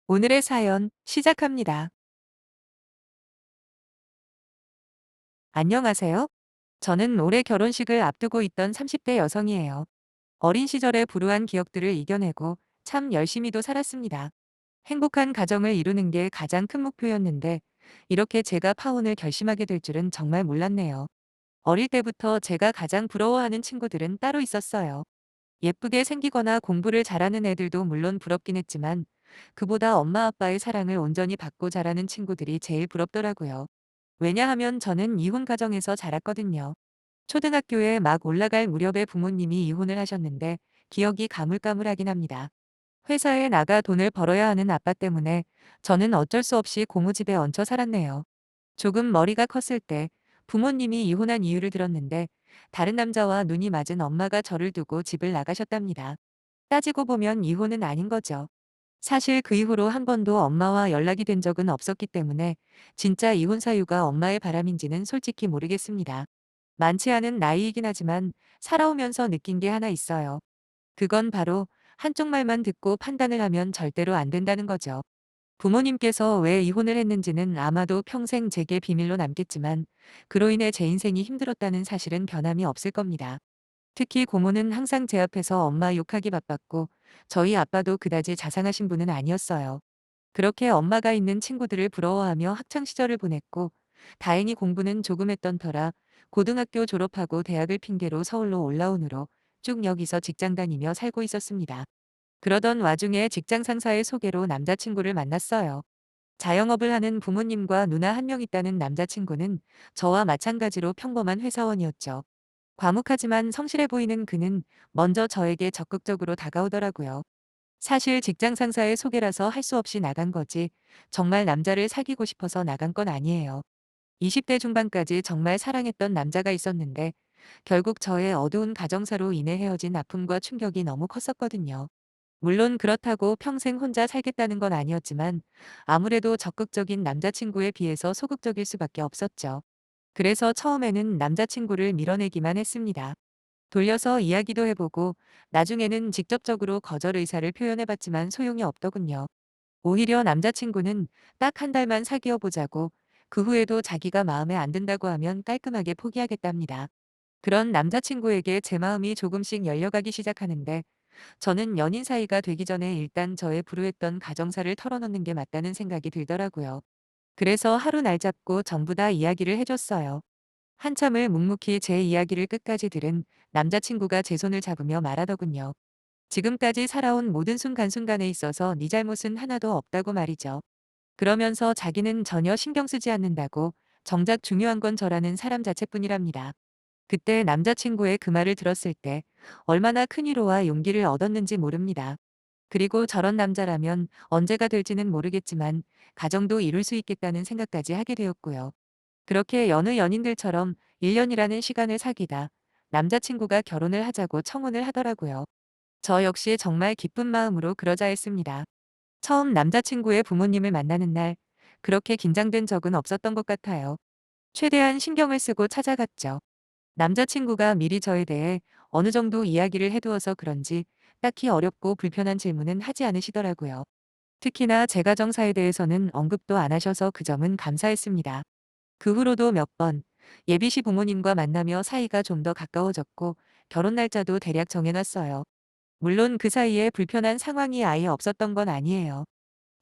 오늘의 사연 시작합니다. 안녕하세요. 저는 올해 결혼식을 앞두고 있던 30대 여성이에요. 어린 시절의 불우한 기억들을 이겨내고 참 열심히도 살았습니다. 행복한 가정을 이루는 게 가장 큰 목표였는데 이렇게 제가 파혼을 결심하게 될 줄은 정말 몰랐네요. 어릴 때부터 제가 가장 부러워하는 친구들은 따로 있었어요. 예쁘게 생기거나 공부를 잘하는 애들도 물론 부럽긴 했지만 그보다 엄마 아빠의 사랑을 온전히 받고 자라는 친구들이 제일 부럽더라고요. 왜냐하면 저는 이혼 가정에서 자랐거든요. 초등학교에 막 올라갈 무렵에 부모님이 이혼을 하셨는데 기억이 가물가물하긴 합니다. 회사에 나가 돈을 벌어야 하는 아빠 때문에 저는 어쩔 수 없이 고무집에 얹혀 살았네요. 조금 머리가 컸을 때 부모님이 이혼한 이유를 들었는데 다른 남자와 눈이 맞은 엄마가 저를 두고 집을 나가셨답니다. 따지고 보면 이혼은 아닌 거죠. 사실 그 이후로 한 번도 엄마와 연락이 된 적은 없었기 때문에 진짜 이혼 사유가 엄마의 바람인지는 솔직히 모르겠습니다. 많지 않은 나이이긴 하지만 살아오면서 느낀 게 하나 있어요. 그건 바로 한쪽 말만 듣고 판단을 하면 절대로 안 된다는 거죠. 부모님께서 왜 이혼을 했는지는 아마도 평생 제게 비밀로 남겠지만 그로 인해 제 인생이 힘들었다는 사실은 변함이 없을 겁니다. 특히 고모는 항상 제 앞에서 엄마 욕하기 바빴고 저희 아빠도 그다지 자상하신 분은 아니었어요. 그렇게 엄마가 있는 친구들을 부러워하며 학창 시절을 보냈고 다행히 공부는 조금 했던 터라 고등학교 졸업하고 대학을 핑계로 서울로 올라온 후로 쭉 여기서 직장 다니며 살고 있었습니다. 그러던 와중에 직장 상사의 소개로 남자친구를 만났어요. 자영업을 하는 부모님과 누나 한 명 있다는 남자친구는 저와 마찬가지로 평범한 회사원이었죠. 과묵하지만 성실해 보이는 그는 먼저 저에게 적극적으로 다가오더라고요. 사실 직장 상사의 소개라서 할 수 없이 나간 거지 정말 남자를 사귀고 싶어서 나간 건 아니에요. 20대 중반까지 정말 사랑했던 남자가 있었는데 결국 저의 어두운 가정사로 인해 헤어진 아픔과 충격이 너무 컸었거든요. 물론 그렇다고 평생 혼자 살겠다는 건 아니었지만 아무래도 적극적인 남자친구에 비해서 소극적일 수밖에 없었죠. 그래서 처음에는 남자친구를 밀어내기만 했습니다. 돌려서 이야기도 해보고 나중에는 직접적으로 거절 의사를 표현해봤지만 소용이 없더군요. 오히려 남자친구는 딱 한 달만 사귀어 보자고 그 후에도 자기가 마음에 안 든다고 하면 깔끔하게 포기하겠답니다. 그런 남자친구에게 제 마음이 조금씩 열려가기 시작하는데 저는 연인 사이가 되기 전에 일단 저의 불우했던 가정사를 털어놓는 게 맞다는 생각이 들더라고요. 그래서 하루 날 잡고 전부 다 이야기를 해줬어요. 한참을 묵묵히 제 이야기를 끝까지 들은 남자친구가 제 손을 잡으며 말하더군요. 지금까지 살아온 모든 순간순간에 있어서 네 잘못은 하나도 없다고 말이죠. 그러면서 자기는 전혀 신경 쓰지 않는다고 정작 중요한 건 저라는 사람 자체뿐이랍니다. 그때 남자친구의 그 말을 들었을 때 얼마나 큰 위로와 용기를 얻었는지 모릅니다. 그리고 저런 남자라면 언제가 될지는 모르겠지만 가정도 이룰 수 있겠다는 생각까지 하게 되었고요. 그렇게 여느 연인들처럼 1년이라는 시간을 사귀다 남자친구가 결혼을 하자고 청혼을 하더라고요. 저 역시 정말 기쁜 마음으로 그러자 했습니다. 처음 남자친구의 부모님을 만나는 날 그렇게 긴장된 적은 없었던 것 같아요. 최대한 신경을 쓰고 찾아갔죠. 남자친구가 미리 저에 대해 어느 정도 이야기를 해두어서 그런지 딱히 어렵고 불편한 질문은 하지 않으시더라고요. 특히나 제 가정사에 대해서는 언급도 안 하셔서 그 점은 감사했습니다. 그 후로도 몇 번 예비 시 부모님과 만나며 사이가 좀 더 가까워졌고 결혼 날짜도 대략 정해놨어요. 물론 그 사이에 불편한 상황이 아예 없었던 건 아니에요.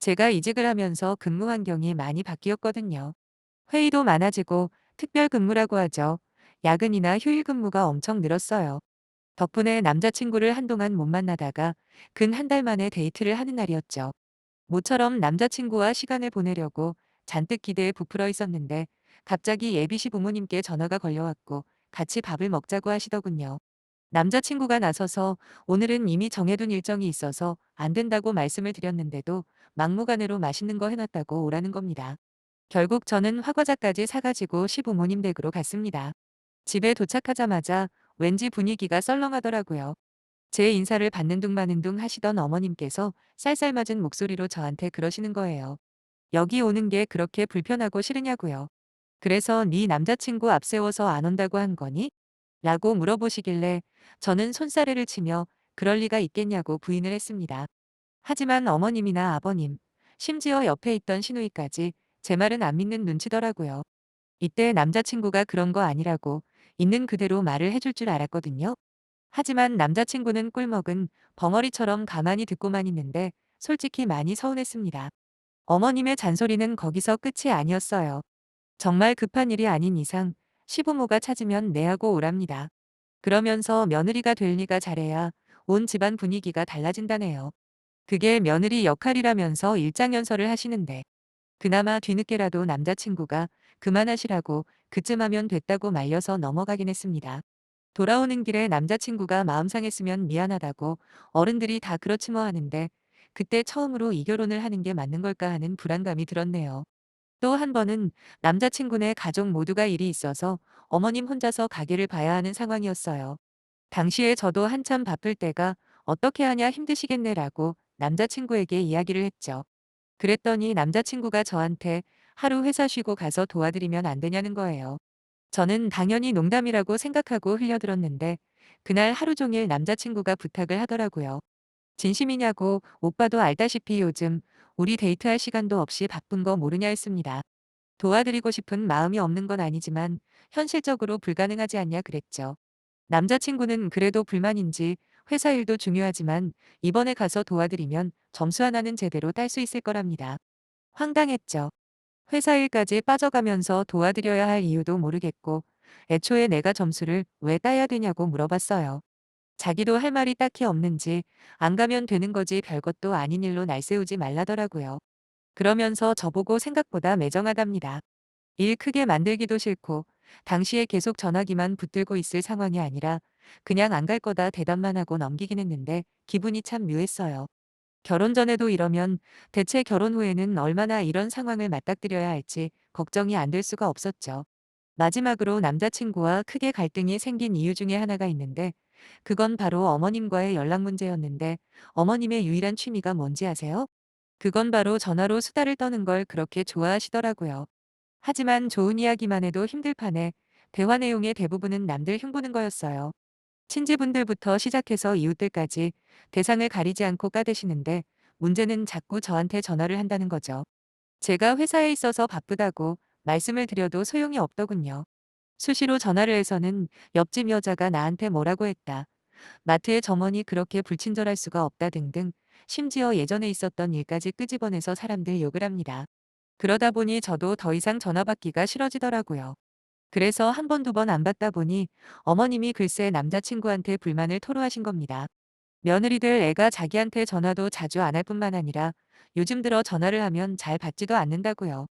제가 이직을 하면서 근무 환경이 많이 바뀌었거든요. 회의도 많아지고 특별 근무라고 하죠. 야근이나 휴일 근무가 엄청 늘었어요. 덕분에 남자친구를 한동안 못 만나다가 근 한 달 만에 데이트를 하는 날이었죠. 모처럼 남자친구와 시간을 보내려고 잔뜩 기대에 부풀어 있었는데 갑자기 예비시 부모님께 전화가 걸려왔고 같이 밥을 먹자고 하시더군요. 남자친구가 나서서 오늘은 이미 정해둔 일정이 있어서 안 된다고 말씀을 드렸는데도 막무가내로 맛있는 거 해놨다고 오라는 겁니다. 결국 저는 화과자까지 사가지고 시부모님 댁으로 갔습니다. 집에 도착하자마자 왠지 분위기가 썰렁하더라고요. 제 인사를 받는 둥 마는 둥 하시던 어머님께서 쌀쌀맞은 목소리로 저한테 그러시는 거예요. 여기 오는 게 그렇게 불편하고 싫으냐고요. 그래서 네 남자친구 앞세워서 안 온다고 한 거니? 라고 물어보시길래 저는 손사래를 치며 그럴 리가 있겠냐고 부인을 했습니다. 하지만 어머님이나 아버님, 심지어 옆에 있던 시누이까지 제 말은 안 믿는 눈치더라고요. 이때 남자친구가 그런 거 아니라고 있는 그대로 말을 해줄 줄 알았거든요. 하지만 남자친구는 꿀먹은 벙어리처럼 가만히 듣고만 있는데 솔직히 많이 서운했습니다. 어머님의 잔소리는 거기서 끝이 아니었어요. 정말 급한 일이 아닌 이상 시부모가 찾으면 내하고 오랍니다. 그러면서 며느리가 될 리가 잘해야 온 집안 분위기가 달라진다네요. 그게 며느리 역할이라면서 일장연설을 하시는데 그나마 뒤늦게라도 남자친구가 그만하시라고 그쯤 하면 됐다고 말려서 넘어가긴 했습니다. 돌아오는 길에 남자친구가 마음 상했으면 미안하다고 어른들이 다 그렇지 뭐 하는데 그때 처음으로 이 결혼을 하는 게 맞는 걸까 하는 불안감이 들었네요. 또 한 번은 남자친구네 가족 모두가 일이 있어서 어머님 혼자서 가게를 봐야 하는 상황이었어요. 당시에 저도 한참 바쁠 때가 어떻게 하냐 힘드시겠네라고 남자친구에게 이야기를 했죠. 그랬더니 남자친구가 저한테 하루 회사 쉬고 가서 도와드리면 안 되냐는 거예요. 저는 당연히 농담이라고 생각하고 흘려들었는데 그날 하루 종일 남자친구가 부탁을 하더라고요. 진심이냐고 오빠도 알다시피 요즘 우리 데이트할 시간도 없이 바쁜 거 모르냐 했습니다. 도와드리고 싶은 마음이 없는 건 아니지만 현실적으로 불가능하지 않냐 그랬죠. 남자친구는 그래도 불만인지 회사 일도 중요하지만 이번에 가서 도와드리면 점수 하나는 제대로 딸 수 있을 거랍니다. 황당했죠. 회사 일까지 빠져가면서 도와드려야 할 이유도 모르겠고 애초에 내가 점수를 왜 따야 되냐고 물어봤어요. 자기도 할 말이 딱히 없는지 안 가면 되는 거지 별것도 아닌 일로 날 세우지 말라더라고요. 그러면서 저보고 생각보다 매정하답니다. 일 크게 만들기도 싫고 당시에 계속 전화기만 붙들고 있을 상황이 아니라 그냥 안 갈 거다 대답만 하고 넘기긴 했는데 기분이 참 묘했어요. 결혼 전에도 이러면 대체 결혼 후에는 얼마나 이런 상황을 맞닥뜨려야 할지 걱정이 안 될 수가 없었죠. 마지막으로 남자친구와 크게 갈등이 생긴 이유 중에 하나가 있는데 그건 바로 어머님과의 연락 문제였는데 어머님의 유일한 취미가 뭔지 아세요? 그건 바로 전화로 수다를 떠는 걸 그렇게 좋아하시더라고요. 하지만 좋은 이야기만 해도 힘들 판에 대화 내용의 대부분은 남들 흉보는 거였어요. 친지분들부터 시작해서 이웃들까지 대상을 가리지 않고 까대시는데 문제는 자꾸 저한테 전화를 한다는 거죠. 제가 회사에 있어서 바쁘다고 말씀을 드려도 소용이 없더군요. 수시로 전화를 해서는 옆집 여자가 나한테 뭐라고 했다. 마트의 점원이 그렇게 불친절할 수가 없다 등등 심지어 예전에 있었던 일까지 끄집어내서 사람들 욕을 합니다. 그러다 보니 저도 더 이상 전화 받기가 싫어지더라고요. 그래서 한 번 두 번 안 받다 보니 어머님이 글쎄 남자친구한테 불만을 토로하신 겁니다. 며느리들 애가 자기한테 전화도 자주 안 할 뿐만 아니라 요즘 들어 전화를 하면 잘 받지도 않는다고요.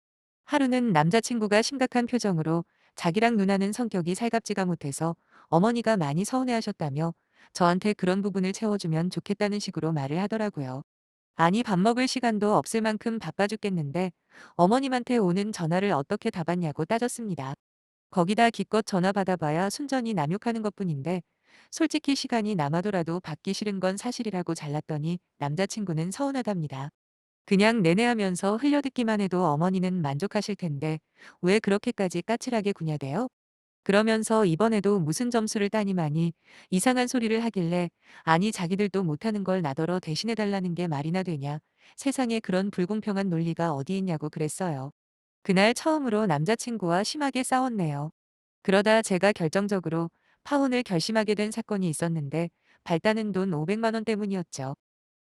하루는 남자친구가 심각한 표정으로 자기랑 누나는 성격이 살갑지가 못해서 어머니가 많이 서운해하셨다며 저한테 그런 부분을 채워주면 좋겠다는 식으로 말을 하더라고요. 아니 밥 먹을 시간도 없을 만큼 바빠 죽겠는데 어머님한테 오는 전화를 어떻게 다 받냐고 따졌습니다. 거기다 기껏 전화 받아봐야 순전히 남욕하는 것뿐인데 솔직히 시간이 남아도라도 받기 싫은 건 사실이라고 잘랐더니 남자친구는 서운하답니다. 그냥 내내 하면서 흘려듣기만 해도 어머니는 만족하실 텐데 왜 그렇게까지 까칠하게 구냐대요? 그러면서 이번에도 무슨 점수를 따니마니 이상한 소리를 하길래 아니 자기들도 못하는 걸 나더러 대신해달라는 게 말이나 되냐. 세상에 그런 불공평한 논리가 어디 있냐고 그랬어요. 그날 처음으로 남자친구와 심하게 싸웠네요. 그러다 제가 결정적으로 파혼을 결심하게 된 사건이 있었는데 발단은 돈 500만 원 때문이었죠.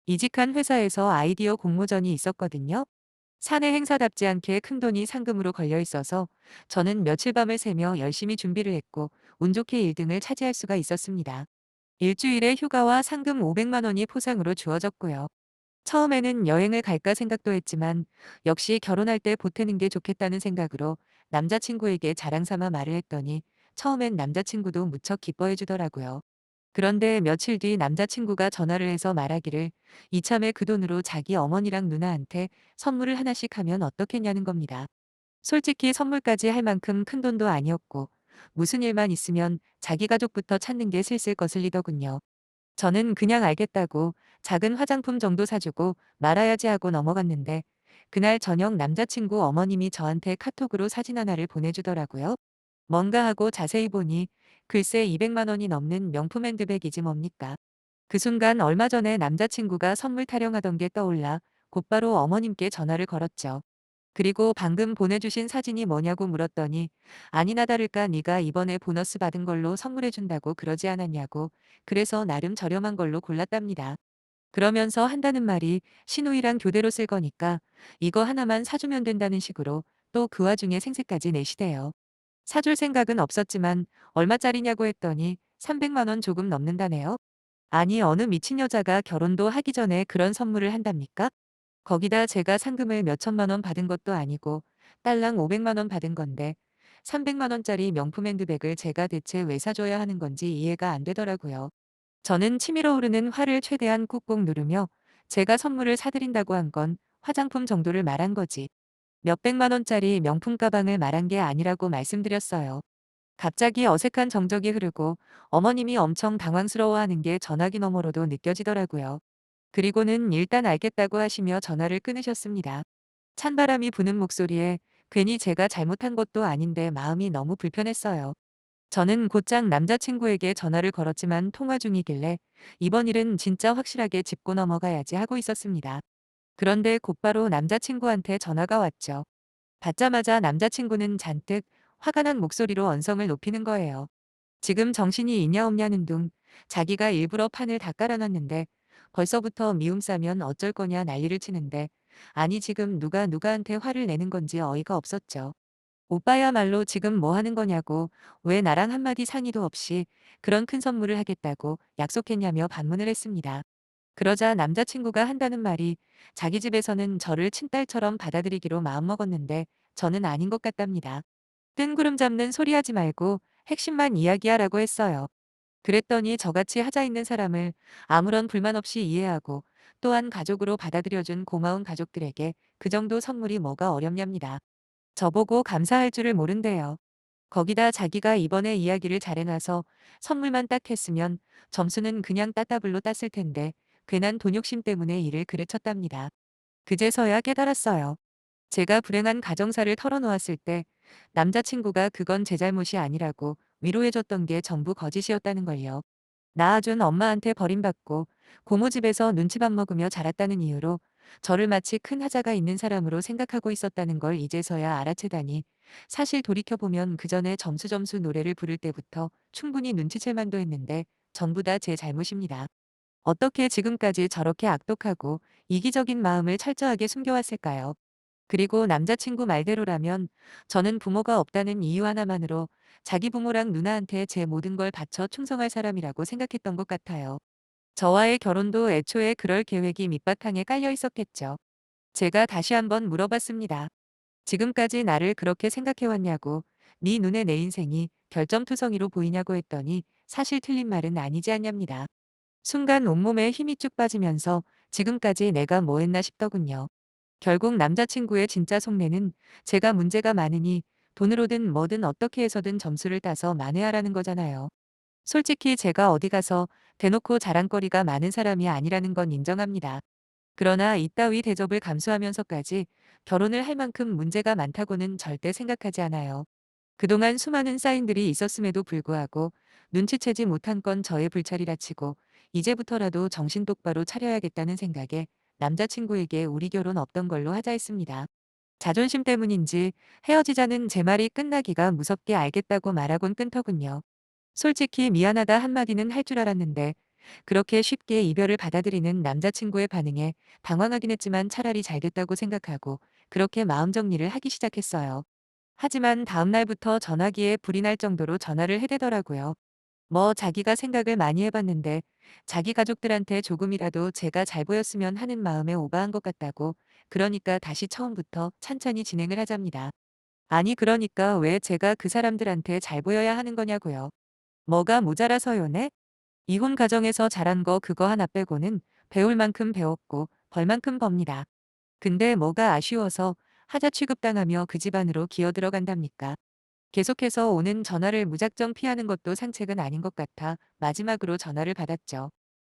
이직한 회사에서 아이디어 공모전이 있었거든요. 사내 행사답지 않게 큰돈이 상금으로 걸려 있어서 저는 며칠 밤을 새며 열심히 준비를 했고 운 좋게 1등을 차지할 수가 있었습니다. 일주일에 휴가와 상금 500만 원이 포상으로 주어졌고요. 처음에는 여행을 갈까 생각도 했지만 역시 결혼할 때 보태는 게 좋겠다는 생각으로 남자친구에게 자랑삼아 말을 했더니 처음엔 남자친구도 무척 기뻐해 주더라고요. 그런데 며칠 뒤 남자친구가 전화를 해서 말하기를 이참에 그 돈으로 자기 어머니랑 누나한테 선물을 하나씩 하면 어떻겠냐는 겁니다. 솔직히 선물까지 할 만큼 큰 돈도 아니었고 무슨 일만 있으면 자기 가족부터 찾는 게 슬슬 거슬리더군요. 저는 그냥 알겠다고 작은 화장품 정도 사주고 말아야지 하고 넘어갔는데 그날 저녁 남자친구 어머님이 저한테 카톡으로 사진 하나를 보내주더라고요. 뭔가 하고 자세히 보니 글쎄 200만 원이 넘는 명품 핸드백이지 뭡니까. 그 순간 얼마 전에 남자친구가 선물 타령하던 게 떠올라 곧바로 어머님께 전화를 걸었죠. 그리고 방금 보내주신 사진이 뭐냐고 물었더니 아니나 다를까 네가 이번에 보너스 받은 걸로 선물해 준다고 그러지 않았냐고, 그래서 나름 저렴한 걸로 골랐답니다. 그러면서 한다는 말이 신우이랑 교대로 쓸 거니까 이거 하나만 사주면 된다는 식으로 또 그 와중에 생색까지 내시대요. 사줄 생각은 없었지만 얼마짜리냐고 했더니 300만 원 조금 넘는다네요. 아니 어느 미친 여자가 결혼도 하기 전에 그런 선물을 한답니까? 거기다 제가 상금을 몇천만 원 받은 것도 아니고 딸랑 500만 원 받은 건데 300만 원짜리 명품 핸드백을 제가 대체 왜 사줘야 하는 건지 이해가 안 되더라고요. 저는 치밀어 오르는 화를 최대한 꾹꾹 누르며 제가 선물을 사드린다고 한 건 화장품 정도를 말한 거지 몇백만 원짜리 명품 가방을 말한 게 아니라고 말씀드렸어요. 갑자기 어색한 정적이 흐르고 어머님이 엄청 당황스러워하는 게 전화기 너머로도 느껴지더라고요. 그리고는 일단 알겠다고 하시며 전화를 끊으셨습니다. 찬바람이 부는 목소리에 괜히 제가 잘못한 것도 아닌데 마음이 너무 불편했어요. 저는 곧장 남자친구에게 전화를 걸었지만 통화 중이길래 이번 일은 진짜 확실하게 짚고 넘어가야지 하고 있었습니다. 그런데 곧바로 남자친구한테 전화가 왔죠. 받자마자 남자친구는 잔뜩 화가 난 목소리로 언성을 높이는 거예요. 지금 정신이 있냐 없냐는 둥 자기가 일부러 판을 다 깔아놨는데 벌써부터 미움 싸면 어쩔 거냐 난리를 치는데 아니 지금 누가 누가한테 화를 내는 건지 어이가 없었죠. 오빠야말로 지금 뭐 하는 거냐고 왜 나랑 한마디 상의도 없이 그런 큰 선물을 하겠다고 약속했냐며 반문을 했습니다. 그러자 남자친구가 한다는 말이 자기 집에서는 저를 친딸처럼 받아들이기로 마음먹었는데 저는 아닌 것 같답니다. 뜬구름 잡는 소리 하지 말고 핵심만 이야기하라고 했어요. 그랬더니 저같이 하자 있는 사람을 아무런 불만 없이 이해하고 또한 가족으로 받아들여준 고마운 가족들에게 그 정도 선물이 뭐가 어렵냐입니다. 저보고 감사할 줄을 모른대요. 거기다 자기가 이번에 이야기를 잘해놔서 선물만 딱 했으면 점수는 그냥 따따블로 땄을 텐데 괜한 돈 욕심 때문에 일을 그르쳤답니다. 그제서야 깨달았어요. 제가 불행한 가정사를 털어놓았을 때 남자친구가 그건 제 잘못이 아니라고 위로해줬던 게 전부 거짓이었다는 걸요. 낳아준 엄마한테 버림받고 고모집에서 눈치밥 먹으며 자랐다는 이유로 저를 마치 큰 하자가 있는 사람으로 생각하고 있었다는 걸 이제서야 알아채다니 사실 돌이켜보면 그 전에 점수 노래를 부를 때부터 충분히 눈치챌 만도 했는데 전부 다 제 잘못입니다. 어떻게 지금까지 저렇게 악독하고 이기적인 마음을 철저하게 숨겨왔을까요? 그리고 남자친구 말대로라면 저는 부모가 없다는 이유 하나만으로 자기 부모랑 누나한테 제 모든 걸 바쳐 충성할 사람이라고 생각했던 것 같아요. 저와의 결혼도 애초에 그럴 계획이 밑바탕에 깔려 있었겠죠. 제가 다시 한번 물어봤습니다. 지금까지 나를 그렇게 생각해왔냐고, 네 눈에 내 인생이 결점투성이로 보이냐고 했더니 사실 틀린 말은 아니지 않냐입니다. 순간 온몸에 힘이 쭉 빠지면서 지금까지 내가 뭐 했나 싶더군요. 결국 남자친구의 진짜 속내는 제가 문제가 많으니 돈으로든 뭐든 어떻게 해서든 점수를 따서 만회하라는 거잖아요. 솔직히 제가 어디 가서 대놓고 자랑거리가 많은 사람이 아니라는 건 인정합니다. 그러나 이따위 대접을 감수하면서까지 결혼을 할 만큼 문제가 많다고는 절대 생각하지 않아요. 그동안 수많은 사인들이 있었음에도 불구하고 눈치채지 못한 건 저의 불찰이라 치고 이제부터라도 정신 똑바로 차려야겠다는 생각에 남자친구에게 우리 결혼 없던 걸로 하자 했습니다. 자존심 때문인지 헤어지자는 제 말이 끝나기가 무섭게 알겠다고 말하곤 끊더군요. 솔직히 미안하다 한마디는 할 줄 알았는데 그렇게 쉽게 이별을 받아들이는 남자친구의 반응에 당황하긴 했지만 차라리 잘 됐다고 생각하고 그렇게 마음 정리를 하기 시작했어요. 하지만 다음 날부터 전화기에 불이 날 정도로 전화를 해대더라고요. 뭐 자기가 생각을 많이 해봤는데 자기 가족들한테 조금이라도 제가 잘 보였으면 하는 마음에 오버한 것 같다고, 그러니까 다시 처음부터 찬찬히 진행을 하잡니다. 아니 그러니까 왜 제가 그 사람들한테 잘 보여야 하는 거냐고요. 뭐가 모자라서요 네? 이혼 가정에서 잘한 거 그거 하나 빼고는 배울 만큼 배웠고 벌 만큼 법니다. 근데 뭐가 아쉬워서 하자 취급당하며 그 집안으로 기어 들어간답니까? 계속해서 오는 전화를 무작정 피하는 것도 상책은 아닌 것 같아 마지막으로 전화를 받았죠.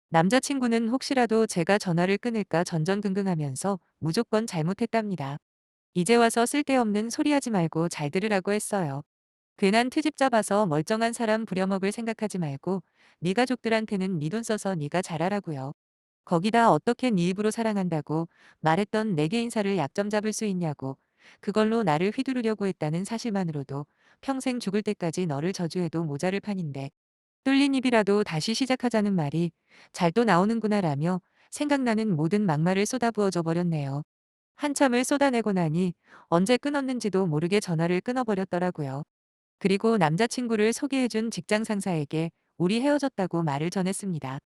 남자친구는 혹시라도 제가 전화를 끊을까 전전긍긍하면서 무조건 잘못했답니다. 이제 와서 쓸데없는 소리하지 말고 잘 들으라고 했어요. 괜한 트집 잡아서 멀쩡한 사람 부려먹을 생각하지 말고 네 가족들한테는 네 돈 써서 네가 잘하라고요. 거기다 어떻게 네 입으로 사랑한다고 말했던 내게 인사를 약점 잡을 수 있냐고. 그걸로 나를 휘두르려고 했다는 사실만으로도 평생 죽을 때까지 너를 저주해도 모자를 판인데 뚫린 입이라도 다시 시작하자는 말이 잘 또 나오는구나라며 생각나는 모든 막말을 쏟아부어줘 버렸네요. 한참을 쏟아내고 나니 언제 끊었는지도 모르게 전화를 끊어버렸더라고요. 그리고 남자친구를 소개해준 직장 상사에게 우리 헤어졌다고 말을 전했습니다.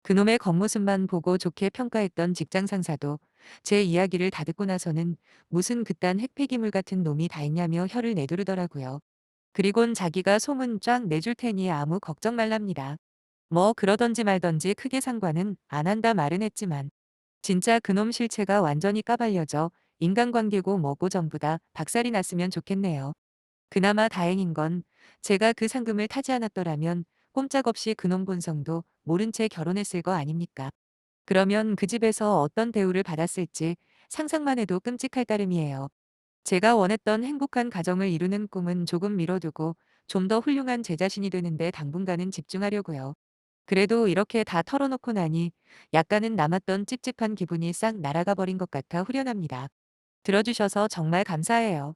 그놈의 겉모습만 보고 좋게 평가했던 직장 상사도 제 이야기를 다 듣고 나서는 무슨 그딴 핵폐기물 같은 놈이 다 있냐며 혀를 내두르더라고요. 그리곤 자기가 소문 쫙 내줄 테니 아무 걱정 말랍니다. 뭐 그러던지 말던지 크게 상관은 안 한다 말은 했지만 진짜 그놈 실체가 완전히 까발려져 인간관계고 뭐고 전부 다 박살이 났으면 좋겠네요. 그나마 다행인 건 제가 그 상금을 타지 않았더라면 꼼짝없이 그놈 본성도 모른 채 결혼했을 거 아닙니까? 그러면 그 집에서 어떤 대우를 받았을지 상상만 해도 끔찍할 따름이에요. 제가 원했던 행복한 가정을 이루는 꿈은 조금 미뤄두고 좀 더 훌륭한 제 자신이 되는데 당분간은 집중하려고요. 그래도 이렇게 다 털어놓고 나니 약간은 남았던 찝찝한 기분이 싹 날아가 버린 것 같아 후련합니다. 들어주셔서 정말 감사해요.